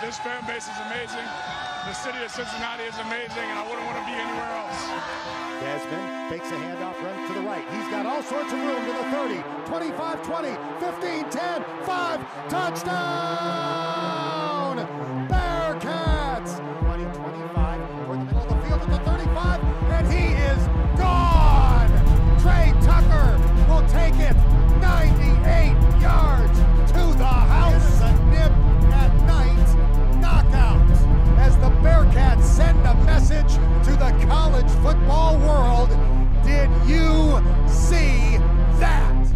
This fan base is amazing. The city of Cincinnati is amazing, and I wouldn't want to be anywhere else. Desmond fakes a handoff, runs to the right. He's got all sorts of room to the 30, 25, 20, 15, 10, 5, touchdown! Bearcats! 20, 25, toward the middle of the field at the 35, and he is gone! Trey Tucker will take it 98 yards to the house. A nip at night knockout as the Bearcats send a message to the college football world. Did you see that?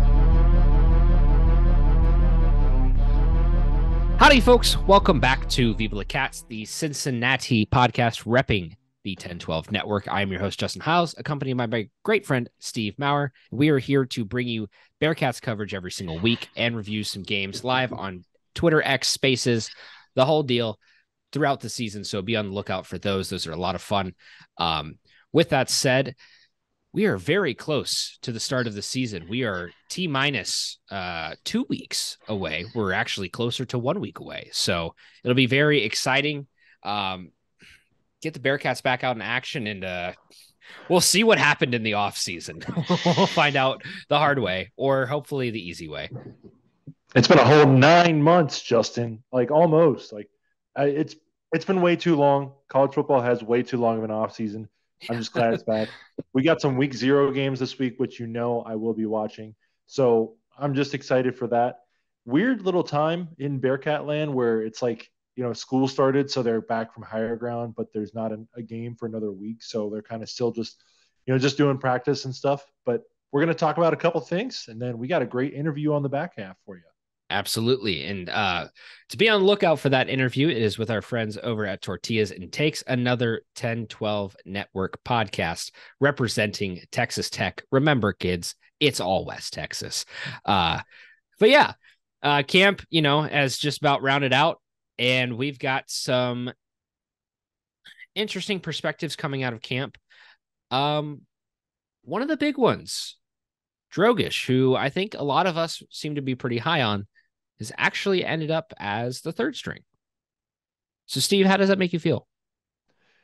Howdy, folks. Welcome back to VIVA LA CATS, the Cincinnati podcast repping the 1012 network. I am your host, Justin Howes, accompanied by my great friend, Steve Maurer. We are here to bring you Bearcats coverage every single week and review some games live on Twitter, X, Spaces, the whole deal throughout the season. So be on the lookout for those. Those are a lot of fun. With that said, we are very close to the start of the season. We are T-minus 2 weeks away. We're actually closer to 1 week away. So it'll be very exciting. Get the Bearcats back out in action, and we'll see what happened in the offseason. We'll find out the hard way, or hopefully the easy way. It's been a whole 9 months, Justin. Like almost. It's been way too long. College football has way too long of an offseason. I'm just glad it's back. We got some week 0 games this week, which I will be watching. So I'm just excited for that. Weird little time in Bearcat land where it's like, school started, so they're back from higher ground, but there's not a game for another week. So they're kind of still just doing practice and stuff. But we're going to talk about a couple things, and then we got a great interview on the back half for you. Absolutely. And to be on the lookout for that interview, it is with our friends over at TortillasNTakes, another 1012 network podcast representing Texas Tech. Remember, kids, it's all West Texas. But yeah, camp, has just about rounded out, and we've got some interesting perspectives coming out of camp. One of the big ones, Drogish, who I think a lot of us seem to be pretty high on, has actually ended up as the third string. So, Steve, how does that make you feel?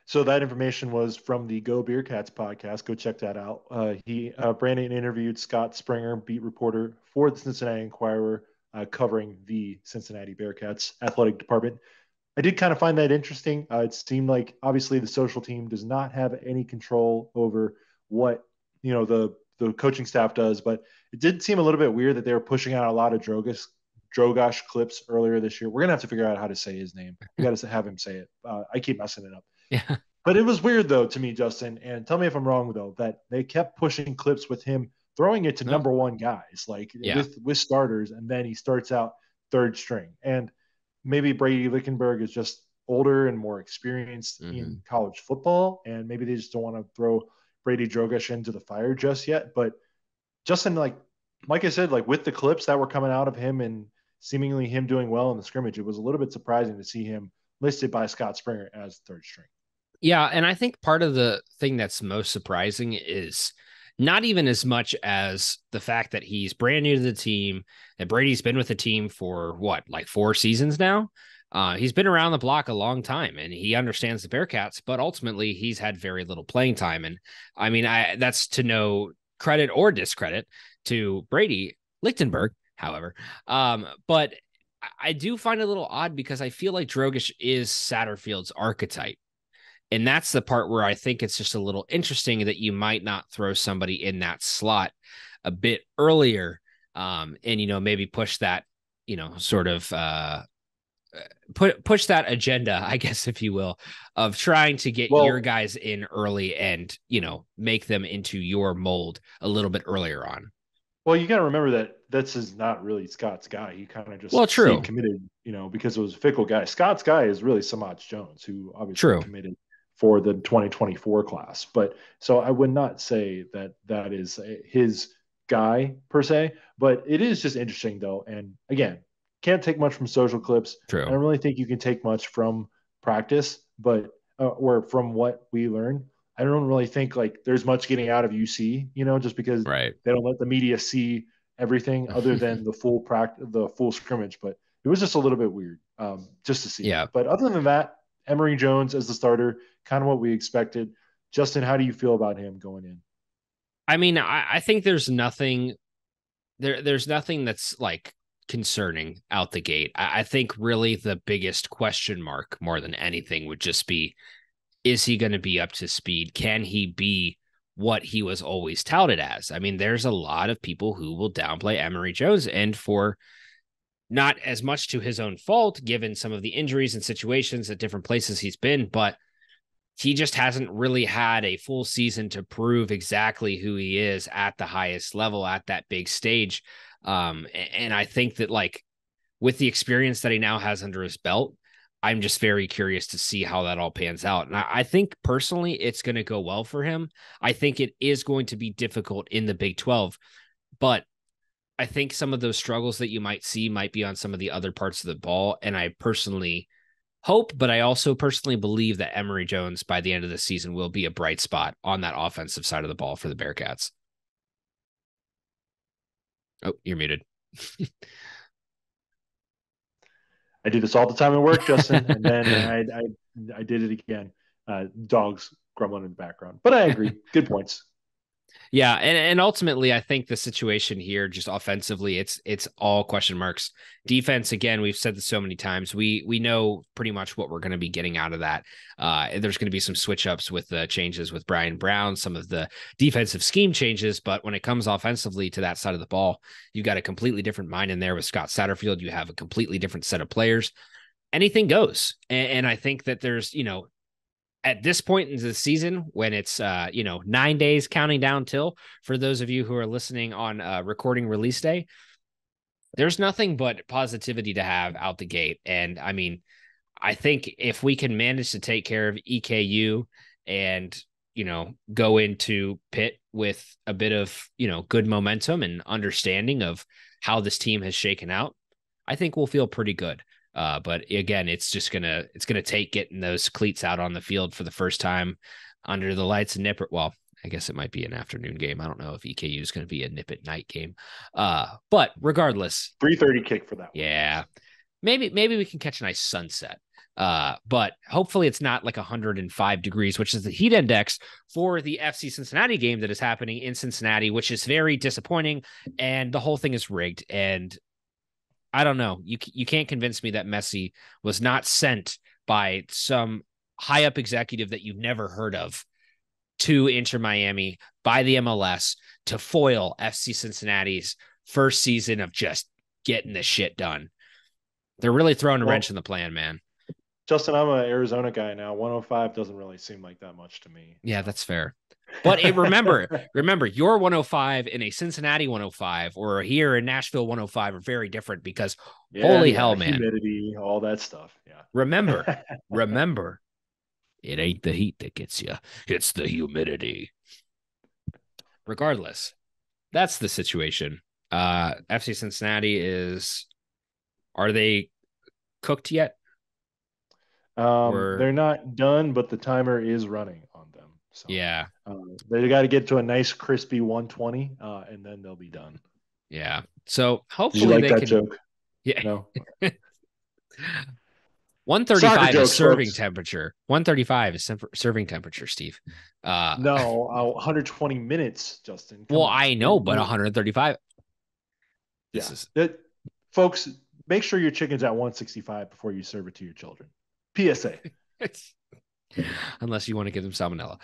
So that information was from the Go Bearcats podcast. Go check that out. Brandon interviewed Scott Springer, beat reporter for the Cincinnati Enquirer, covering the Cincinnati Bearcats athletic department. I did kind of find that interesting. It seemed like obviously the social team does not have any control over what the coaching staff does, but it did seem a little bit weird that they were pushing out a lot of Drogosh clips earlier this year. We're gonna have to figure out how to say his name. We got to have him say it. I keep messing it up. Yeah. But it was weird though to me, Justin. And tell me if I'm wrong though, that they kept pushing clips with him throwing it to number one guys, with starters, and then he starts out third string. And maybe Brady Lichtenberg is just older and more experienced in college football, and maybe they just don't want to throw Brady Drogosh into the fire just yet. But Justin, like I said, with the clips that were coming out of him and seemingly him doing well in the scrimmage, it was a little bit surprising to see him listed by Scott Springer as third string. Yeah, and I think part of the thing that's most surprising is not even as much as the fact that he's brand new to the team, that Brady's been with the team for 4 seasons now. He's been around the block a long time, and he understands the Bearcats, but ultimately he's had very little playing time. And I mean, that's to no credit or discredit to Brady Lichtenberg, however. But I do find it a little odd because I feel like Drogish is Satterfield's archetype. And that's the part where I think it's just a little interesting that you might not throw somebody in that slot a bit earlier, and, maybe push that, sort of push that agenda, I guess, if you will, of trying to get your guys in early and, make them into your mold a little bit earlier on. Well, you got to remember that this is not really Scott's guy. He kind of just stayed committed, because it was a fickle guy. Scott's guy is really Samaj Jones, who obviously committed for the 2024 class. But so I would not say that is his guy per se, but it is just interesting though. And again, can't take much from social clips. True. I don't really think you can take much from practice, but or from what we learn. I don't really think there's much getting out of UC, just because they don't let the media see everything other than the full scrimmage. But it was just a little bit weird just to see. Yeah. But other than that, Emory Jones as the starter, kind of what we expected. Justin, how do you feel about him going in? I mean, I think there's nothing there's nothing that's like concerning out the gate. I think really the biggest question mark more than anything would just be, is he going to be up to speed? Can he be what he was always touted as? I mean, there's a lot of people who will downplay Emory Jones, and for not as much to his own fault, given some of the injuries and situations at different places he's been, but he just hasn't really had a full season to prove exactly who he is at the highest level at that big stage. And I think that like with the experience that he now has under his belt, I'm just very curious to see how that all pans out. And I think personally, it's going to go well for him. I think it is going to be difficult in the Big 12, but I think some of those struggles that you might see might be on some of the other parts of the ball. And I personally hope, but I also personally believe that Emory Jones by the end of the season will be a bright spot on that offensive side of the ball for the Bearcats. Oh, you're muted. I do this all the time at work, Justin, and then I did it again. Dogs grumbling in the background, but I agree. Good points. Yeah, and ultimately, I think the situation here, just offensively, it's all question marks. Defense, again, we've said this so many times. We know pretty much what we're going to be getting out of that. There's going to be some switch ups with the changes with Brian Brown, some of the defensive scheme changes, but when it comes offensively to that side of the ball, you've got a completely different mind in there with Scott Satterfield. You have a completely different set of players. Anything goes, and I think that there's at this point in the season, when it's 9 days counting down till, for those of you who are listening on recording release day, there's nothing but positivity to have out the gate. And I mean, I think if we can manage to take care of EKU and go into Pitt with a bit of good momentum and understanding of how this team has shaken out, I think we'll feel pretty good. But again, it's gonna take getting those cleats out on the field for the first time under the lights and nip it. Well, I guess it might be an afternoon game. I don't know if EKU is going to be a nip at night game. But regardless, 3:30 kick for that one. Yeah, maybe we can catch a nice sunset. But hopefully it's not like 105 degrees, which is the heat index for the FC Cincinnati game that is happening in Cincinnati, which is very disappointing. And the whole thing is rigged. And I don't know. You can't convince me that Messi was not sent by some high up executive that you've never heard of to Inter Miami by the MLS to foil FC Cincinnati's first season of just getting the shit done. They're really throwing a wrench in the plan, man. Justin, I'm an Arizona guy now. 105 doesn't really seem like that much to me. Yeah, that's fair. But remember, your 105 in a Cincinnati 105 or here in Nashville 105 are very different because holy hell, man. Humidity, all that stuff. Yeah. Remember, it ain't the heat that gets you. It's the humidity. Regardless, that's the situation. FC Cincinnati are they cooked yet? They're not done, but the timer is running on them. So, yeah. They got to get to a nice crispy 120, and then they'll be done. Yeah. So hopefully Did you like they that can. Joke? Yeah. No. 135 jokes, is serving folks. temperature. 135 is serving temperature, Steve. No, 120 minutes, Justin. Well, I know, but 135. Folks, make sure your chicken's at 165 before you serve it to your children. PSA. Unless you want to give them salmonella.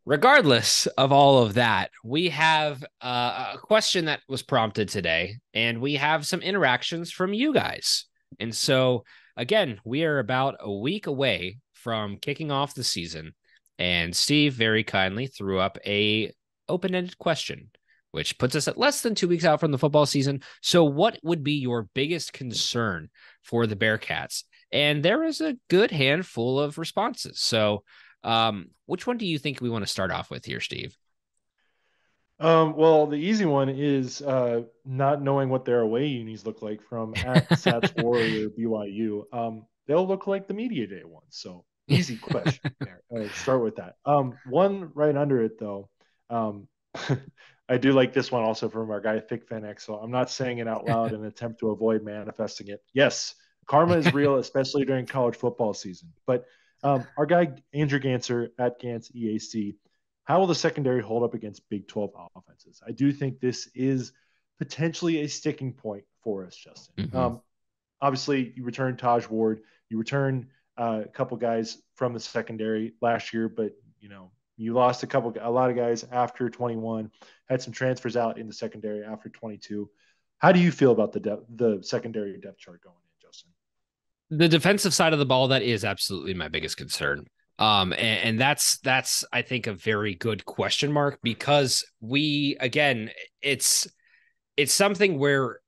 Regardless of all of that, we have a question that was prompted today, and we have some interactions from you guys. And so, again, we are about a week away from kicking off the season, and Steve very kindly threw up a open-ended question, which puts us at less than 2 weeks out from the football season. So what would be your biggest concern for the Bearcats? And there is a good handful of responses. So which one do you think we want to start off with here, Steve? Well, the easy one is not knowing what their away unis look like from at Sats Warrior BYU. They'll look like the media day ones. So easy question there. Start with that. One right under it though. I do like this one also from our guy Thick Fan X. So I'm not saying it out loud in an attempt to avoid manifesting it. Yes, karma is real, especially during college football season. But our guy Andrew Ganser at Gantz EAC, how will the secondary hold up against Big 12 offenses? I do think this is potentially a sticking point for us, Justin. Mm-hmm. Obviously, you return Taj Ward, you return a couple guys from the secondary last year, but you lost a lot of guys after 21, had some transfers out in the secondary after 22. How do you feel about the secondary depth chart going in, Justin? The defensive side of the ball, that is absolutely my biggest concern. And that's I think a very good question mark, because it's something where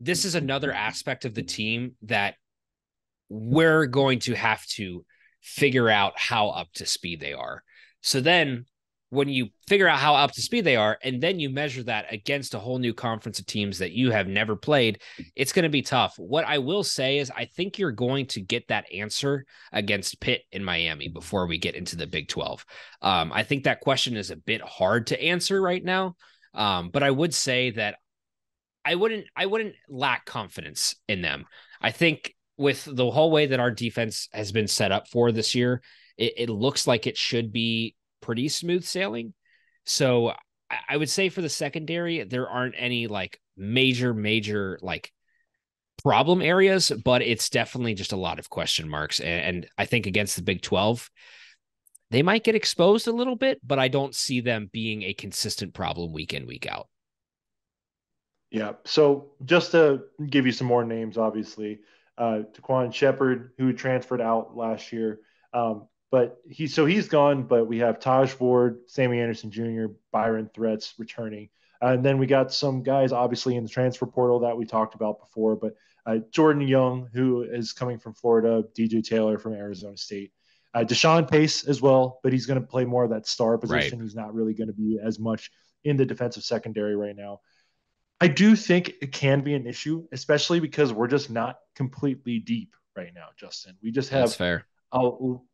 this is another aspect of the team that we're going to have to figure out how up to speed they are. So then when you figure out how up to speed they are, and then you measure that against a whole new conference of teams that you have never played, it's going to be tough. What I will say is I think you're going to get that answer against Pitt in Miami before we get into the Big 12. I think that question is a bit hard to answer right now. But I would say that I wouldn't lack confidence in them. I think with the whole way that our defense has been set up for this year, it looks like it should be pretty smooth sailing. So I would say for the secondary, there aren't any like major like problem areas, but it's definitely just a lot of question marks. And I think against the Big 12, they might get exposed a little bit, but I don't see them being a consistent problem week in, week out. Yeah. So just to give you some more names, obviously, Taquan Shepard, who transferred out last year. But he's gone, but we have Taj Ward, Sammy Anderson Jr., Byron Threats returning. And then we got some guys, obviously, in the transfer portal that we talked about before, but Jordan Young, who is coming from Florida, DJ Taylor from Arizona State, Deshaun Pace as well, but he's going to play more of that star position. Right. He's not really going to be as much in the defensive secondary right now. I do think it can be an issue, especially because we're just not completely deep right now, Justin. We just have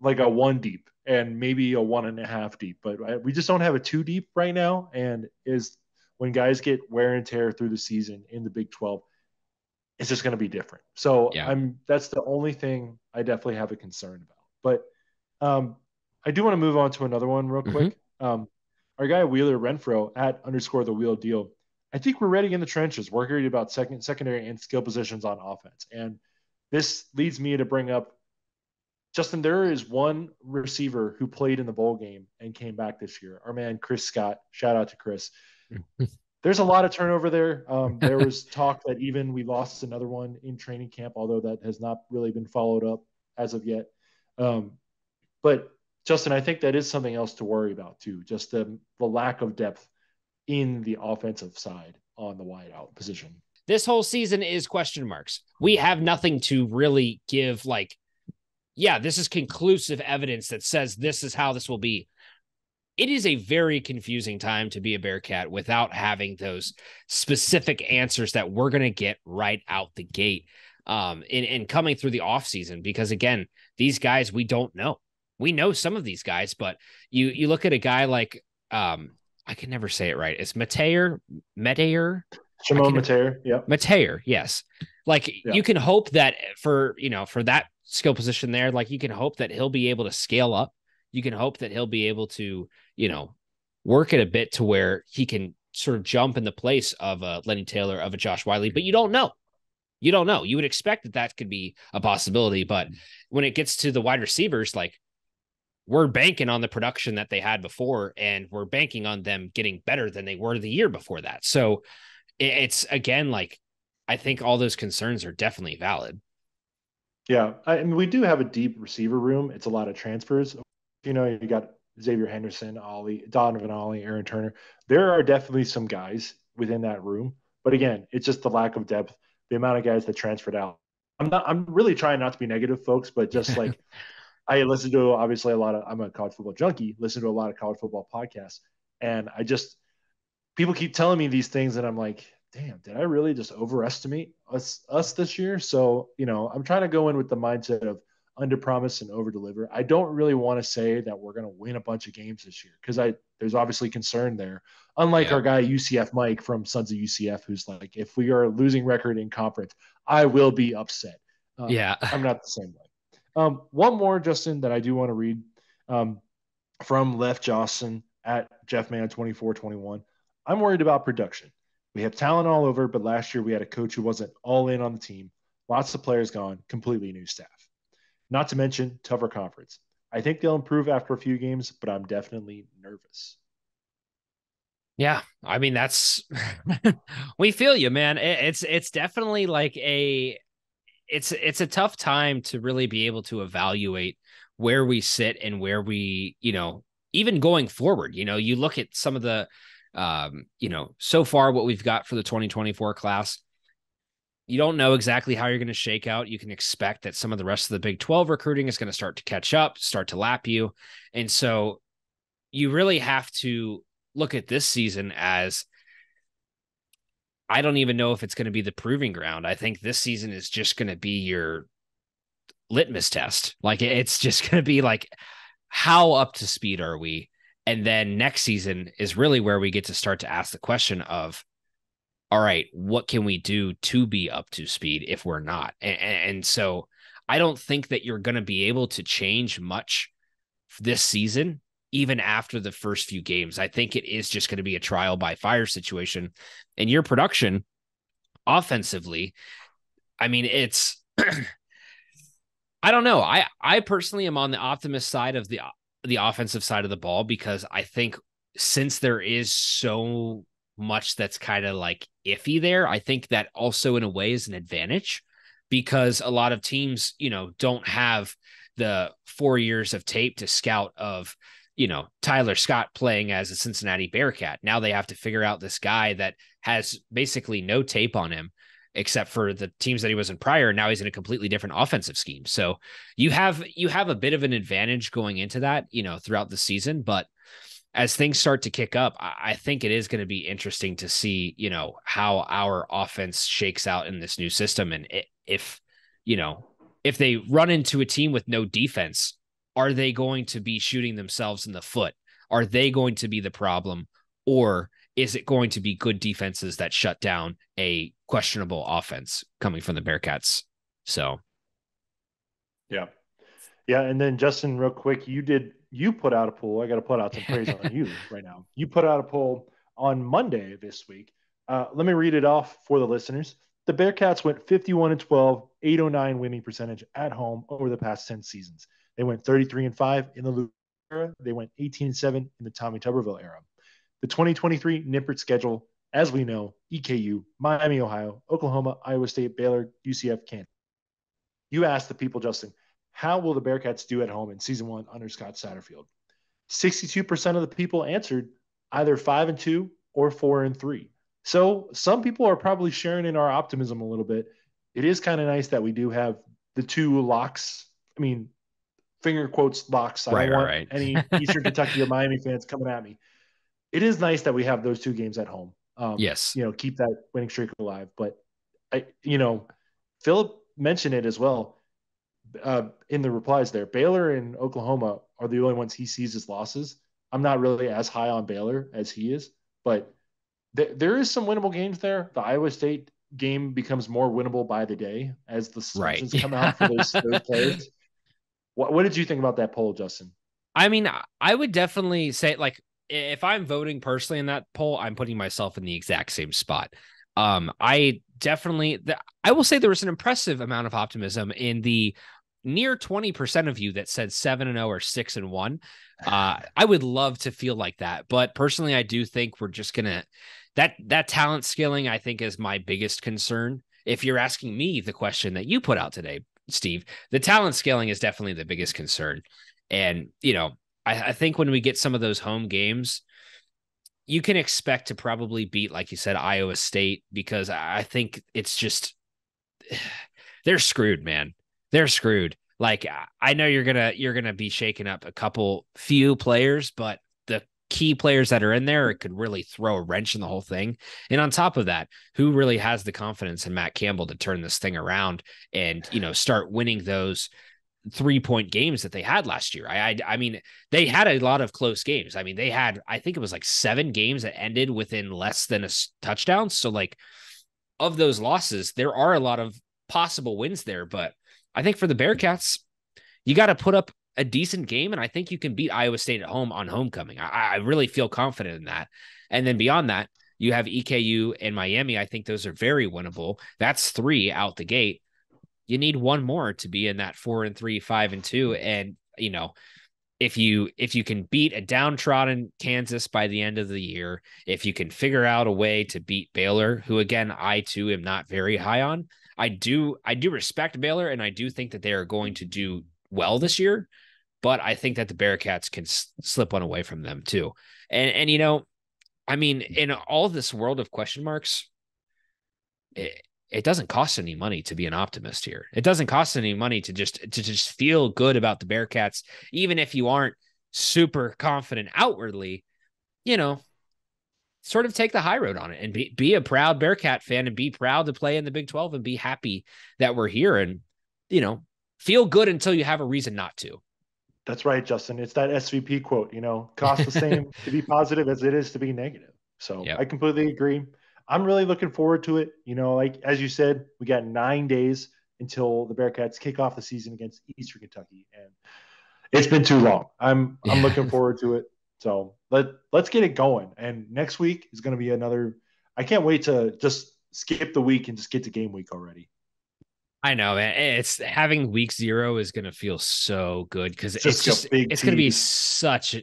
like a 1 deep and maybe a 1.5 deep, but we just don't have a 2 deep right now. And when guys get wear and tear through the season in the Big 12, it's just going to be different. So that's the only thing I definitely have a concern about. But I do want to move on to another one real quick. Our guy Wheeler Renfro at _the wheel deal. I think we're ready in the trenches. We're worried about secondary and skill positions on offense. And this leads me to bring up, Justin, there is one receiver who played in the bowl game and came back this year. Our man, Chris Scott. Shout out to Chris. There's a lot of turnover there. There was talk that even we lost another one in training camp, although that has not really been followed up as of yet. But, Justin, I think that is something else to worry about, too, just the lack of depth in the offensive side on the wideout position. This whole season is question marks. We have nothing to really give this is conclusive evidence that says this is how this will be. It is a very confusing time to be a Bearcat without having those specific answers that we're going to get right out the gate in coming through the offseason, because again, these guys, we don't know. We know some of these guys, but you look at a guy like I can never say it right. It's Meteor. Shimon Meteor. Yeah. Meteor. Yes. You can hope that for that skill position there, you can hope that he'll be able to scale up. You can hope that he'll be able to, work it a bit to where he can sort of jump in the place of a Lenny Taylor, of a Josh Wiley, but you don't know. You don't know. You would expect that could be a possibility, but when it gets to the wide receivers, we're banking on the production that they had before, and we're banking on them getting better than they were the year before that. So it's again, I think all those concerns are definitely valid. Yeah. We do have a deep receiver room. It's a lot of transfers. You got Xavier Henderson, Donovan Ollie, Aaron Turner. There are definitely some guys within that room, but again, it's just the lack of depth, the amount of guys that transferred out. I'm really trying not to be negative, folks, but just I listen to obviously I'm a college football junkie, listen to a lot of college football podcasts. And people keep telling me these things and I'm like, damn, did I really just overestimate us this year? So, I'm trying to go in with the mindset of underpromise and overdeliver. I don't really want to say that we're going to win a bunch of games this year because there's obviously concern there. Unlike our guy UCF Mike from Sons of UCF, who's like, if we are a losing record in conference, I will be upset. I'm not the same way. One more, Justin, that I do want to read from Left Josson at JeffMan2421. I'm worried about production. We have talent all over, but last year we had a coach who wasn't all in on the team. Lots of players gone, completely new staff. Not to mention tougher conference. I think they'll improve after a few games, but I'm definitely nervous. Yeah, I mean, that's we feel you, man. It's definitely like it's a tough time to really be able to evaluate where we sit and where we, even going forward. You look at some of the so far what we've got for the 2024 class. You don't know exactly how you're going to shake out. You can expect that some of the rest of the Big 12 recruiting is going to start to catch up, start to lap you. And so you really have to look at this season as, I don't even know if it's going to be the proving ground. I think this season is just going to be your litmus test. Like, it's just going to be like, how up to speed are we? And then next season is really where we get to start to ask the question of, all right, what can we do to be up to speed if we're not? And so I don't think that you're going to be able to change much this season, even after the first few games. I think it is just going to be a trial by fire situation. And your production offensively, I mean, it's, I don't know. I personally am on the optimist side of the offensive side of the ball, because I think since there is so much that's kind of like iffy there, I think that also in a way is an advantage, because a lot of teams, don't have the 4 years of tape to scout of, Tyler Scott playing as a Cincinnati Bearcat. Now they have to figure out this guy that has basically no tape on him except for the teams that he was in prior. Now he's in a completely different offensive scheme. So you have a bit of an advantage going into that, throughout the season. But as things start to kick up, I think it is going to be interesting to see, how our offense shakes out in this new system. And if they run into a team with no defense, are they going to be shooting themselves in the foot? Are they going to be the problem? Or is it going to be good defenses that shut down a questionable offense coming from the Bearcats? So, yeah. And then Justin, real quick, you put out a poll. I got to put out some praise on you right now. You put out a poll on Monday this week. Let me read it off for the listeners. The Bearcats went 51-12, 809 winning percentage at home over the past 10 seasons. They went 33-5 in the Lou era. They went 18-7 in the Tommy Tuberville era. The 2023 Nippert schedule, as we know, EKU, Miami, Ohio, Oklahoma, Iowa State, Baylor, UCF, Kansas. You asked the people, Justin, how will the Bearcats do at home in season 1 under Scott Satterfield? 62% of the people answered either 5-2 or 4-3. So some people are probably sharing in our optimism a little bit. It is kind of nice that we do have the two locks. I mean, finger quotes locks. I don't want any Eastern Kentucky or Miami fans coming at me. It is nice that we have those two games at home. yes, Keep that winning streak alive. But Philip mentioned it as well in the replies there. Baylor and Oklahoma are the only ones he sees as losses. I'm not really as high on Baylor as he is, but there is some winnable games there. The Iowa State game becomes more winnable by the day as the seasons come out for those players. What did you think about that poll, Justin? I mean, I would definitely say, like, if I'm voting personally in that poll, I'm putting myself in the exact same spot. I will say there was an impressive amount of optimism in the near 20% of you that said 7-0 or 6-1. I would love to feel like that, but personally, I do think we're just gonna that talent scaling, I think, is my biggest concern. If you're asking me the question that you put out today, Steve, the talent scaling is definitely the biggest concern. And, I think when we get some of those home games, you can expect to probably beat, like you said, Iowa State, because I think it's just, they're screwed, man. They're screwed. Like, I know you're going to be shaking up a few players, but the key players that are in there, it could really throw a wrench in the whole thing. And on top of that, who really has the confidence in Matt Campbell to turn this thing around and, start winning those 3-point games that they had last year. I mean, they had a lot of close games. I mean, they had, I think it was like 7 games that ended within less than a touchdown. So like of those losses, there are a lot of possible wins there. But I think for the Bearcats, you got to put up a decent game. And I think you can beat Iowa State at home on homecoming. I really feel confident in that. And then beyond that, you have EKU and Miami. I think those are very winnable. That's 3 out the gate. You need one more to be in that 4-3, 5-2. And, you know, if you can beat a downtrodden Kansas by the end of the year, if you can figure out a way to beat Baylor, who again, I too am not very high on. I do respect Baylor, and I do think that they are going to do well this year, but I think that the Bearcats can slip one away from them too. And you know, I mean, in all this world of question marks, it doesn't cost any money to be an optimist here. It doesn't cost any money to just feel good about the Bearcats, even if you aren't super confident outwardly. You know, sort of take the high road on it and be a proud Bearcat fan and be proud to play in the Big 12 and be happy that we're here, and, you know, feel good until you have a reason not to. That's right, Justin. It's that SVP quote, you know, cost the same to be positive as it is to be negative. So yep. I completely agree. I'm really looking forward to it. You know, like, as you said, we got 9 days until the Bearcats kick off the season against Eastern Kentucky. And it's been too long. I'm looking forward to it. So let's get it going. And next week is going to be another – I can't wait to just skip the week and just get to game week already. I know, man. It's having week 0 is going to feel so good because it's going to be such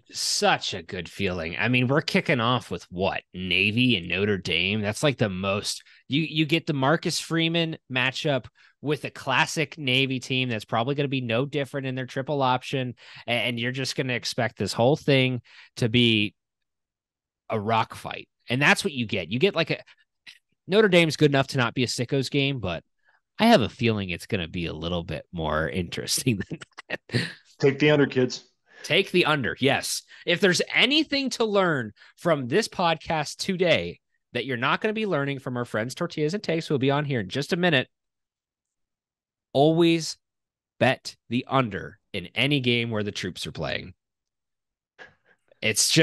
a good feeling. I mean, we're kicking off with what? Navy and Notre Dame. That's like the most you get the Marcus Freeman matchup with a classic Navy team that's probably going to be no different in their triple option. And you're just going to expect this whole thing to be a rock fight. And that's what you get. You get like Notre Dame's good enough to not be a sickos game, but I have a feeling it's going to be a little bit more interesting than that. Take the under, kids. Take the under, yes. If there's anything to learn from this podcast today that you're not going to be learning from our friends Tortillas and Takes, who will be on here in just a minute, always bet the under in any game where the troops are playing. It's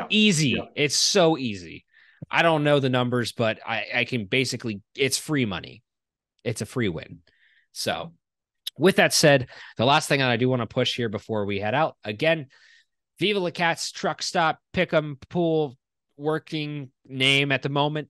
easy. Yeah. It's so easy. I don't know the numbers, but I can basically, it's free money. It's a free win. So with that said, the last thing that I do want to push here before we head out, again, Viva La Cats truck stop, pick'em pool working name at the moment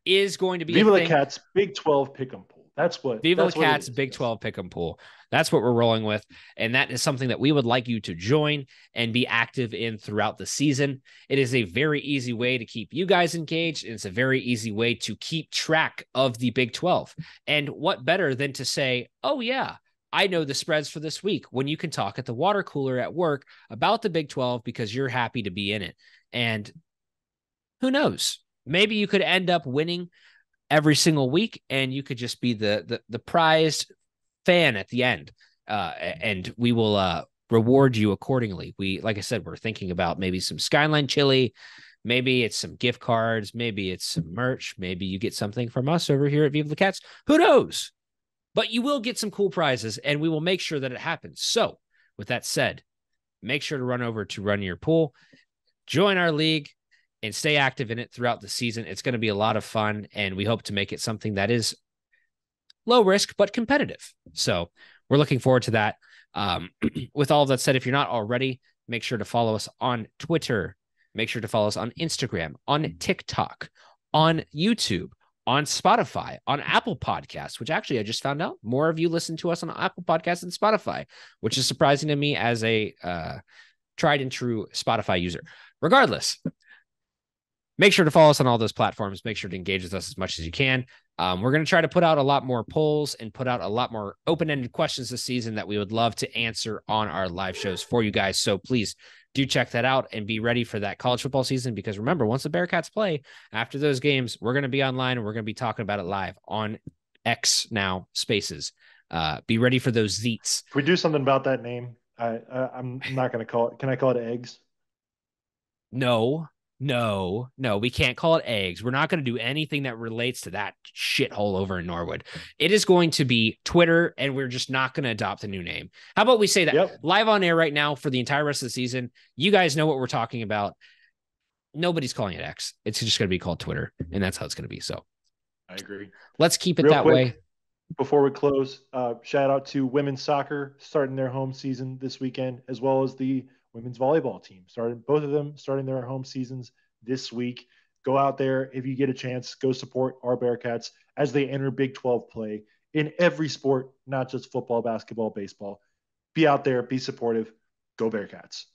is going to be Viva La Cats Big 12 pick'em pool. That's what Viva La Cats Big 12 pick'em pool. That's what we're rolling with. And that is something that we would like you to join and be active in throughout the season. It is a very easy way to keep you guys engaged. And it's a very easy way to keep track of the Big 12. And what better than to say, oh yeah, I know the spreads for this week, when you can talk at the water cooler at work about the Big 12 because you're happy to be in it. And who knows, maybe you could end up winning every single week, and you could just be the prized fan at the end, and we will reward you accordingly. Like I said, we're thinking about maybe some Skyline chili, maybe it's some gift cards, maybe it's some merch, maybe you get something from us over here at Viva La Cats. Who knows? But you will get some cool prizes, and we will make sure that it happens. So, with that said, make sure to run over to Run Your Pool, join our league, and stay active in it throughout the season. It's going to be a lot of fun, and we hope to make it something that is low risk, but competitive. So we're looking forward to that. With all of that said, if you're not already, make sure to follow us on Twitter. Make sure to follow us on Instagram, on TikTok, on YouTube, on Spotify, on Apple Podcasts, which actually I just found out more of you listen to us on Apple Podcasts than Spotify, which is surprising to me as a tried and true Spotify user. Regardless, make sure to follow us on all those platforms. Make sure to engage with us as much as you can. We're going to try to put out a lot more polls and put out a lot more open-ended questions this season that we would love to answer on our live shows for you guys. So please do check that out and be ready for that college football season, because remember, once the Bearcats play, after those games, we're going to be online and we're going to be talking about it live on X now, Spaces. Be ready for those Zeets. Can we do something about that name? I'm not going to call it. Can I call it Eggs? No. No, we can't call it eggs. We're not going to do anything that relates to that shithole over in Norwood. It is going to be Twitter, and we're just not going to adopt a new name. How about we say that live on air right now for the entire rest of the season? You guys know what we're talking about. Nobody's calling it X. It's just going to be called Twitter, and that's how it's going to be. So I agree. Let's keep it that way. Before we close, shout out to women's soccer starting their home season this weekend, as well as the women's volleyball team. Both of them starting their home seasons this week. Go out there if you get a chance. Go support our Bearcats as they enter Big 12 play in every sport, not just football, basketball, baseball. Be out there, be supportive. Go Bearcats.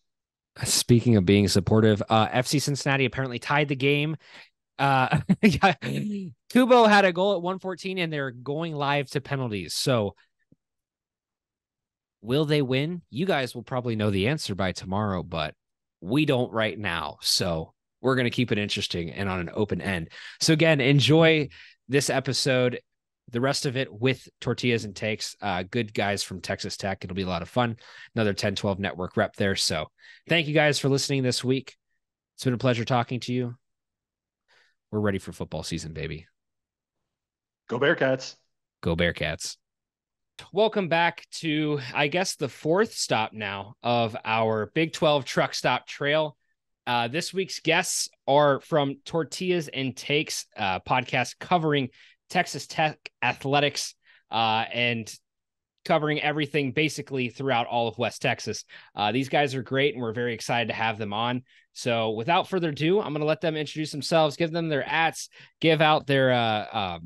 Speaking of being supportive, FC Cincinnati apparently tied the game. Kubo had a goal at 1:14, and they're going live to penalties. So will they win? You guys will probably know the answer by tomorrow, but we don't right now. So we're going to keep it interesting and on an open end. So again, enjoy this episode, the rest of it with Tortillas and Takes. Good guys from Texas Tech. It'll be a lot of fun. Another 10-12 network rep there. So thank you guys for listening this week. It's been a pleasure talking to you. We're ready for football season, baby. Go Bearcats. Go Bearcats. Welcome back to, I guess, the fourth stop now of our Big 12 truck stop trail. This week's guests are from Tortillas and Takes, podcast covering Texas Tech athletics and covering everything basically throughout all of West Texas. These guys are great, and we're very excited to have them on. So without further ado, I'm going to let them introduce themselves, give them their ats, give out their,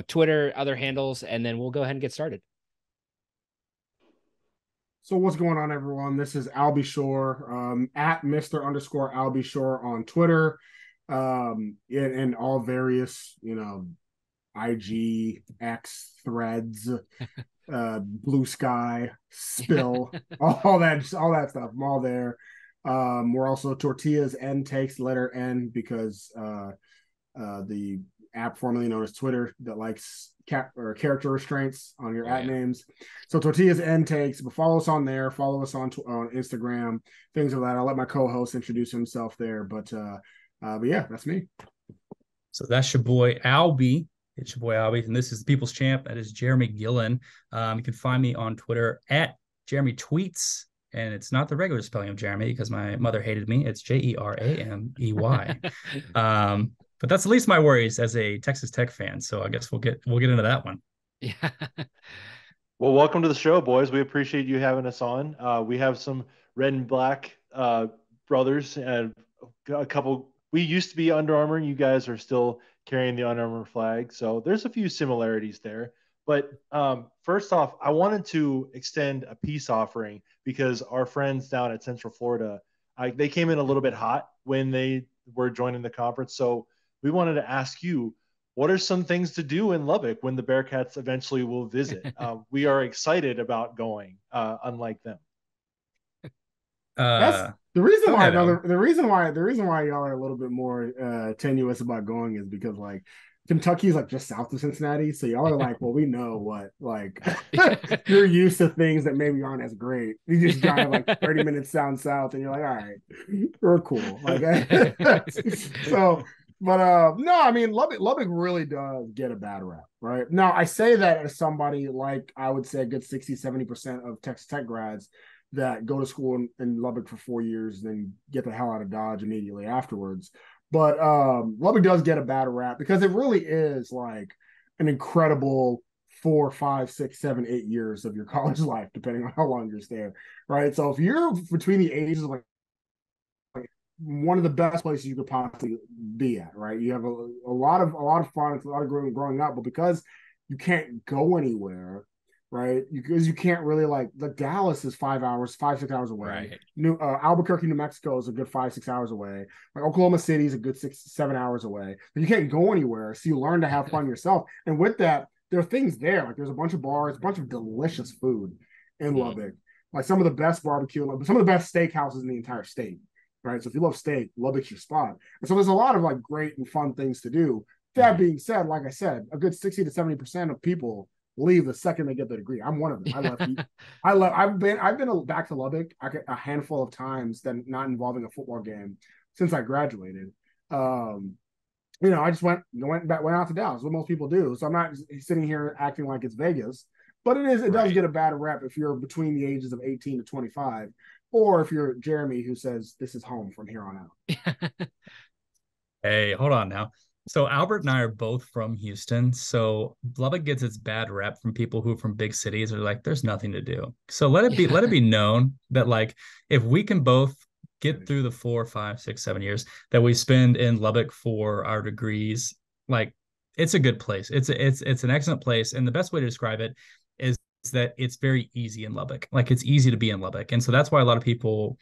Twitter, other handles, and then we'll go ahead and get started. So what's going on, everyone? This is Albie Shore, at Mr_Albie Shore on Twitter, and all various, IG, X, Threads, Blue Sky, Spill, all that stuff. I'm all there. We're also TortillasNTakes, letter N, because the app formerly known as Twitter that likes character restraints on your at names. So TortillasNTakes, but follow us on there. Follow us on Instagram, things of that. I'll let my co-host introduce himself there, but yeah, that's me. So that's your boy Albie. It's your boy Albie, and this is the People's Champ. That is Jeremy Gillen. You can find me on Twitter at Jeremy Tweets, and it's not the regular spelling of Jeremy because my mother hated me. It's Jeramey. But that's the least of my worries as a Texas Tech fan. So I guess we'll get into that one. Yeah. Well, welcome to the show, boys. We appreciate you having us on. We have some red and black brothers and a couple. We used to be Under Armour, and you guys are still carrying the Under Armour flag. So there's a few similarities there. But first off, I wanted to extend a peace offering because our friends down at Central Florida, they came in a little bit hot when they were joining the conference. So we wanted to ask you, what are some things to do in Lubbock when the Bearcats eventually will visit? We are excited about going, unlike them. That's the reason why. The reason why y'all are a little bit more tenuous about going is because Kentucky's just south of Cincinnati, so y'all are well, we know what you're used to things that maybe aren't as great. You just drive 30 minutes down south, and you're all right, we're cool. So. But no, I mean Lubbock really does get a bad rap, right? Now I say that as somebody I would say a good 60-70% of Texas Tech grads that go to school in Lubbock for 4 years, then get the hell out of Dodge immediately afterwards. But Lubbock does get a bad rap because it really is an incredible 4, 5, 6, 7, 8 years of your college life, depending on how long you're staying, right? So if you're between the ages of one of the best places you could possibly be at, right? You have a lot of fun, it's a lot of growing up, but because you can't go anywhere, right? Because you can't really Dallas is 5, 6 hours away. Right. Albuquerque, New Mexico is a good 5, 6 hours away. Oklahoma City is a good 6, 7 hours away. But you can't go anywhere, so you learn to have fun yourself. And with that, there are things there. There's a bunch of bars, a bunch of delicious food in Lubbock. Some of the best barbecue, some of the best steakhouses in the entire state. Right. So if you love steak, Lubbock's your spot. And so there's a lot of great and fun things to do. That being said, like I said, a good 60 to 70% of people leave the second they get the degree. I'm one of them. I've been back to Lubbock a handful of times, that not involving a football game since I graduated. I just went out to Dallas, what most people do. So I'm not sitting here acting like it's Vegas, but it does get a bad rep if you're between the ages of 18 to 25, or if you're Jeremy who says this is home from here on out. Hey, hold on now. So Albert and I are both from Houston. So Lubbock gets its bad rep from people who are from big cities are like, there's nothing to do. So let it be known that like if we can both get through the 4, 5, 6, 7 years that we spend in Lubbock for our degrees, like it's a good place. It's an excellent place. And the best way to describe it is that it's very easy in Lubbock. Like it's easy to be in Lubbock. And so that's why a lot of people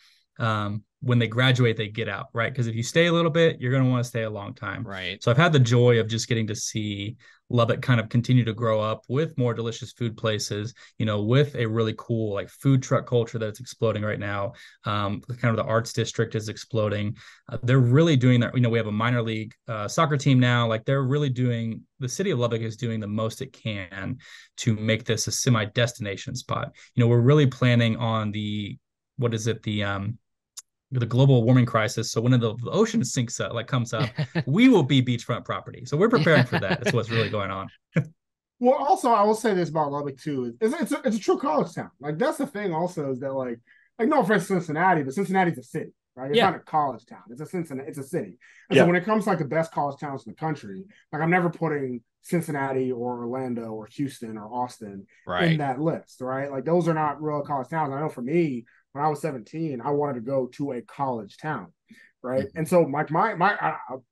when they graduate, they get out, right? Because if you stay a little bit, you're going to want to stay a long time. Right. So I've had the joy of just getting to see Lubbock kind of continue to grow up with more delicious food places, with a really cool like food truck culture that's exploding right now. Kind of the arts district is exploding. They're really doing that. We have a minor league soccer team now. Like they're really doing, the city of Lubbock is doing the most it can to make this a semi-destination spot. We're really planning on the global warming crisis. So when the ocean comes up, we will be beachfront property. So we're preparing for that. That's what's really going on. Well, also I will say this about Lubbock too: it's a true college town. Like that's the thing. Also, is that like no offense to Cincinnati, but Cincinnati's a city, right? It's not a college town. It's a Cincinnati. It's a city. And so when it comes to like the best college towns in the country, like I'm never putting Cincinnati or Orlando or Houston or Austin in that list, right? Like those are not real college towns. I know for me, when I was 17, I wanted to go to a college town, right? Mm-hmm. And so my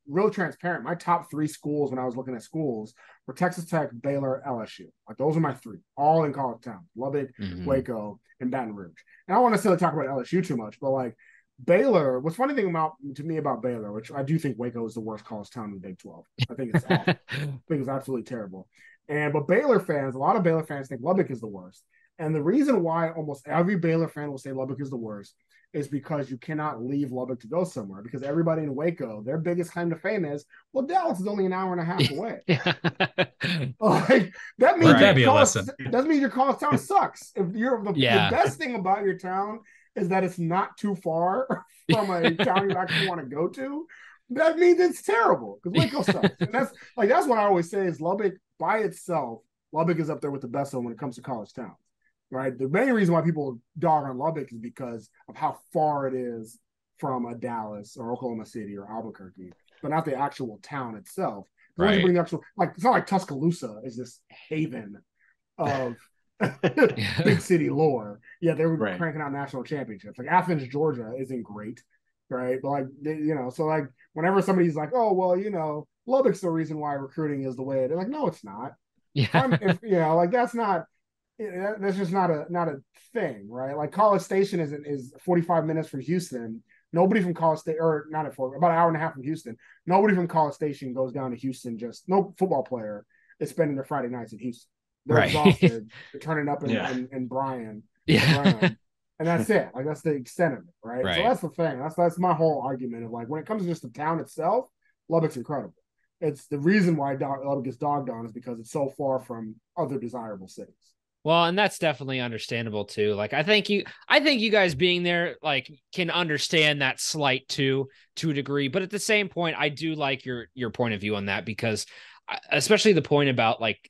real transparent, my top 3 schools when I was looking at schools were Texas Tech, Baylor, LSU. Like those are my 3, all in college towns: Lubbock, Waco, and Baton Rouge. And I don't want to necessarily talk about LSU too much, but like Baylor, what's funny thing to me about Baylor, which I do think Waco is the worst college town in the Big 12. I think it's awful. I think it's absolutely terrible. But Baylor fans, a lot of Baylor fans think Lubbock is the worst. And the reason why almost every Baylor fan will say Lubbock is the worst is because you cannot leave Lubbock to go somewhere, because everybody in Waco, their biggest claim to fame is, well, Dallas is only an hour and a half away. Like that means your college town sucks. If you're the best thing about your town is that it's not too far from a town you actually want to go to, that means it's terrible because Waco sucks. And that's what I always say is Lubbock by itself, Lubbock is up there with the best one when it comes to college towns. Right. The main reason why people dog on Lubbock is because of how far it is from a Dallas or Oklahoma City or Albuquerque, but not the actual town itself. Right. Bring the actual, it's not like Tuscaloosa is this haven of big city lore. Yeah, they were cranking out national championships. Like Athens, Georgia isn't great, right? But so whenever somebody's like, oh well, Lubbock's the reason why recruiting is the way it is. Like, no, it's not. Yeah, that's not. That's just not a thing, right? Like College Station is 45 minutes from Houston. Nobody from College Station, or not about an hour and a half from Houston. Nobody from College Station goes down to Houston. Just no football player is spending their Friday nights in Houston. They're exhausted. They're turning up in Bryan. And that's it. Like that's the extent of it, right? So that's the thing. That's my whole argument of like when it comes to just the town itself, Lubbock's incredible. It's the reason why Lubbock gets dogged on is because it's so far from other desirable cities. Well, and that's definitely understandable too. Like I think you guys being there like can understand that slight to a degree, but at the same point, I do like your point of view on that, because especially the point about like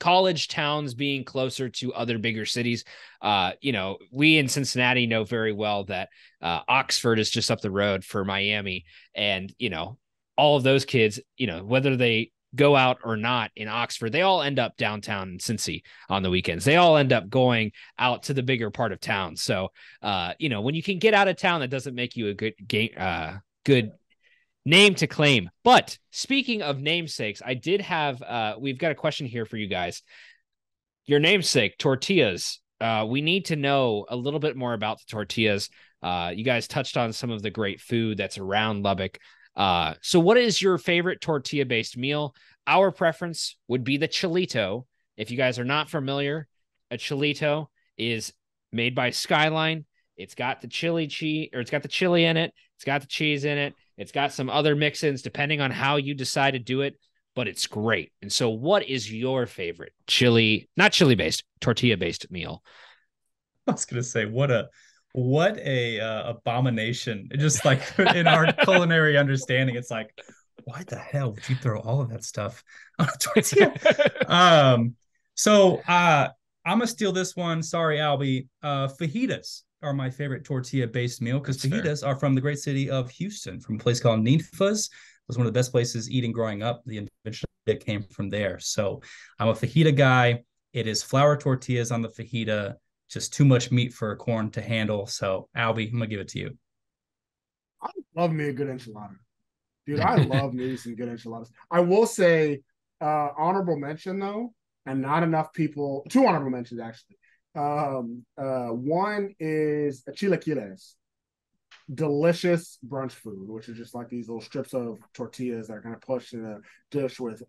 college towns being closer to other bigger cities. We in Cincinnati know very well that Oxford is just up the road for Miami, and all of those kids, whether they go out or not in Oxford, they all end up downtown in Cincy on the weekends. They all end up going out to the bigger part of town. So, when you can get out of town, that doesn't make you a good name to claim. But speaking of namesakes, I did have, we've got a question here for you guys. Your namesake, tortillas. We need to know a little bit more about the tortillas. You guys touched on some of the great food that's around Lubbock. So what is your favorite tortilla-based meal? Our preference would be the chilito. If you guys are not familiar, a chilito is made by Skyline. It's got the chili cheese, or it's got the chili in it. It's got the cheese in it. It's got some other mix-ins depending on how you decide to do it, but it's great. And so what is your favorite not chili-based, tortilla-based meal? I was going to say, what a What a abomination. Just like in our culinary understanding, it's like, why the hell would you throw all of that stuff on a tortilla? I'm gonna steal this one. Sorry, Albie. Fajitas are my favorite tortilla-based meal because fajitas are from the great city of Houston, from a place called Ninfa's. It was one of the best places eating growing up. The invention that came from there. So I'm a fajita guy. It is flour tortillas on the fajita, just too much meat for a corn to handle. So Albie, I'm gonna give it to you. I love me a good enchilada. Dude, I love me some good enchiladas. I will say, honorable mention though, and not enough people. Two honorable mentions actually. One is chilaquiles, delicious brunch food, which is just like these little strips of tortillas that are kind of pushed in a dish with